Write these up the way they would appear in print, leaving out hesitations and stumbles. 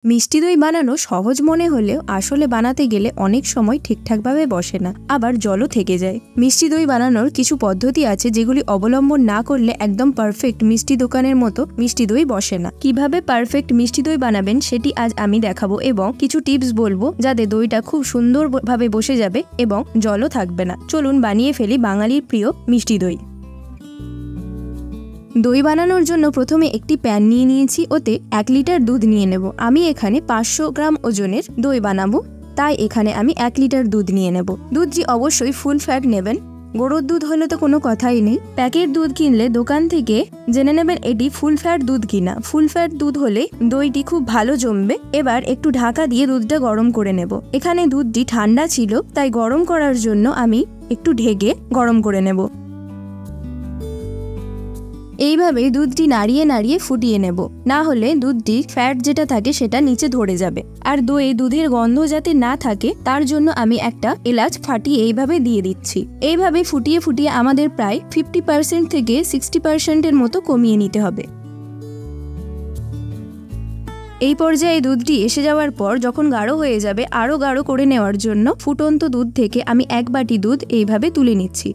মিষ্টি দই বানানো সহজ মনে হলেও আসলে বানাতে গেলে অনেক সময় ঠিকঠাকভাবে বসে না, আবার জলও থেকে যায়। মিষ্টি দই বানানোর কিছু পদ্ধতি আছে যেগুলি অবলম্বন না করলে একদম পারফেক্ট মিষ্টি দোকানের মতো মিষ্টি দই বসে না। কিভাবে পারফেক্ট মিষ্টি দই বানাবেন সেটি আজ আমি দেখাবো এবং কিছু টিপস বলবো যাতে দইটা খুব সুন্দরভাবে বসে যাবে এবং জলও থাকবে না। চলুন বানিয়ে ফেলি বাঙালির প্রিয় মিষ্টি দই। দই বানানোর জন্য প্রথমে একটি প্যান নিয়ে নিয়েছি, ওতে 1 লিটার দুধ নিয়ে নেব। আমি এখানে 500 গ্রাম ওজনের দই বানাবো, তাই এখানে আমি 1 লিটার দুধ নিয়ে নেব। দুধটি অবশ্যই ফুল ফ্যাট নেবেন, গরুর দুধ হলে তো কোনো কথাই নেই। প্যাকেট দুধ কিনলে দোকান থেকে জেনে নেবেন এটি ফুল ফ্যাট দুধ কিনা। ফুল ফ্যাট দুধ হলে দইটি খুব ভালো জমবে। এবার একটু ঢাকা দিয়ে দুধটা গরম করে নেব। এখানে দুধটি ঠান্ডা ছিল, তাই গরম করার জন্য আমি একটু ঢেকে গরম করে নেব। এইভাবে দুধটি নাড়িয়ে নাড়িয়ে ফুটিয়ে নেব, না হলে দুধটির ফ্যাট যেটা থাকে সেটা নিচে ধরে যাবে। আর দইয়ে দুধের গন্ধ যাতে না থাকে তার জন্য আমি একটা এলাচ ফাটিয়ে এইভাবে দিয়ে দিচ্ছি। এইভাবে ফুটিয়ে ফুটিয়ে আমাদের প্রায় 50% থেকে 60%-এর মতো কমিয়ে নিতে হবে। এই পর্যায়ে দুধটি এসে যাওয়ার পর যখন গাঢ় হয়ে যাবে, আরও গাঢ় করে নেওয়ার জন্য ফুটন্ত দুধ থেকে আমি 1 বাটি দুধ এইভাবে তুলে নিচ্ছি।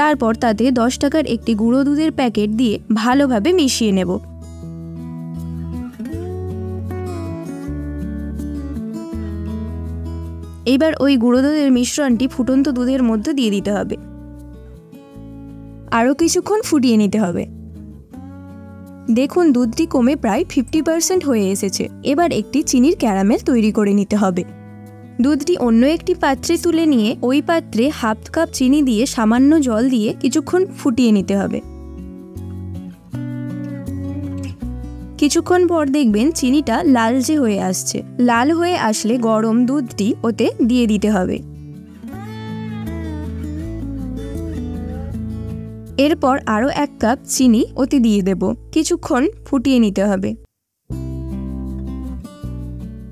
তারপর তাতে 10 টাকার একটি গুঁড়ো দুধের প্যাকেট দিয়ে ভালোভাবে মিশিয়ে নেব। এবার ওই গুঁড়ো দুধের মিশ্রণটি ফুটন্ত দুধের মধ্যে দিয়ে দিতে হবে। আরও কিছুক্ষণ ফুটিয়ে নিতে হবে। দেখুন দুধটি কমে প্রায় 50% হয়ে এসেছে। এবার একটি চিনির ক্যারামেল তৈরি করে নিতে হবে। দুধটি অন্য একটি পাত্রে তুলে নিয়ে ওই পাত্রে 1/2 কাপ চিনি দিয়ে সামান্য জল দিয়ে কিছুক্ষণ ফুটিয়ে নিতে হবে। কিছুক্ষণ পর দেখবেন চিনিটা লালচে হয়ে আসছে। লাল হয়ে আসলে গরম দুধটি ওতে দিয়ে দিতে হবে। এরপর আরও 1 কাপ চিনি ওতে দিয়ে দেব। কিছুক্ষণ ফুটিয়ে নিতে হবে।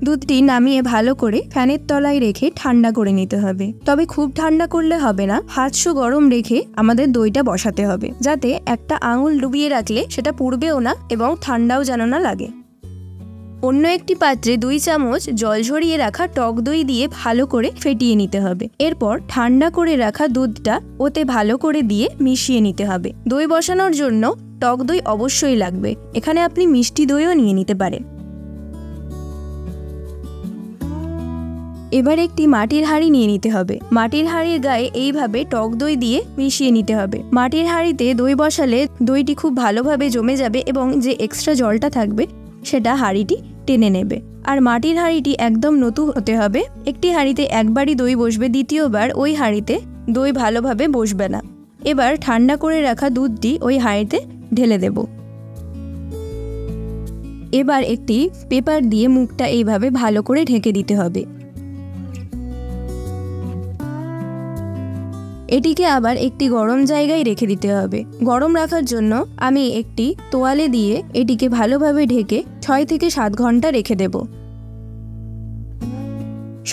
দুধটি নামিয়ে ভালো করে ফ্যানের তলায় রেখে ঠান্ডা করে নিতে হবে। তবে খুব ঠান্ডা করলে হবে না, হাতশো গরম রেখে আমাদের দইটা বসাতে হবে, যাতে একটা আঙুল ডুবিয়ে রাখলে সেটা পুড়বেও না এবং ঠান্ডাও যেন না লাগে। অন্য একটি পাত্রে 2 চামচ জল ঝরিয়ে রাখা টক দই দিয়ে ভালো করে ফেটিয়ে নিতে হবে। এরপর ঠান্ডা করে রাখা দুধটা ওতে ভালো করে দিয়ে মিশিয়ে নিতে হবে। দই বসানোর জন্য টক দই অবশ্যই লাগবে। এখানে আপনি মিষ্টি দইও নিয়ে নিতে পারেন। এবার একটি মাটির হাঁড়ি নিয়ে নিতে হবে। মাটির হাঁড়ির গায়ে এইভাবে টক দই দিয়ে মিশিয়ে নিতে হবে। মাটির হাঁড়িতে দই বসালে দইটি খুব ভালোভাবে জমে যাবে এবং যে এক্সট্রা জলটা থাকবে সেটা হাঁড়িটি টেনে নেবে। আর মাটির হাঁড়িটি একদম নতুন হতে হবে। একটি হাঁড়িতে একবারই দই বসবে, দ্বিতীয়বার ওই হাঁড়িতে দই ভালোভাবে বসবে না। এবার ঠান্ডা করে রাখা দুধটি ওই হাঁড়িতে ঢেলে দেব। এবার একটি পেপার দিয়ে মুখটা এইভাবে ভালো করে ঢেকে দিতে হবে। এটিকে আবার একটি গরম জায়গায় রেখে দিতে হবে। গরম রাখার জন্য আমি একটি তোয়ালে দিয়ে এটিকে ভালোভাবে ঢেকে 6 থেকে 7 ঘন্টা রেখে দেব।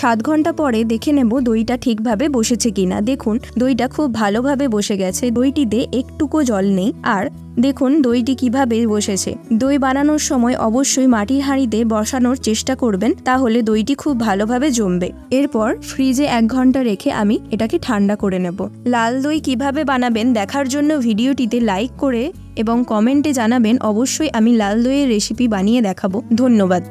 7 ঘন্টা পরে দেখে নেব দইটা ঠিকভাবে বসেছে কিনা। দেখুন দইটা খুব ভালোভাবে বসে গেছে, দইটিতে একটুকু জল নেই। আর দেখুন দইটি কিভাবে বসেছে। দই বানানোর সময় অবশ্যই মাটির হাঁড়িতে বসানোর চেষ্টা করবেন, তাহলে দইটি খুব ভালোভাবে জমবে। এরপর ফ্রিজে 1 ঘন্টা রেখে আমি এটাকে ঠান্ডা করে নেব। লাল দই কিভাবে বানাবেন দেখার জন্য ভিডিওটিতে লাইক করে এবং কমেন্টে জানাবেন। অবশ্যই আমি লাল দইয়ের রেসিপি বানিয়ে দেখাবো। ধন্যবাদ।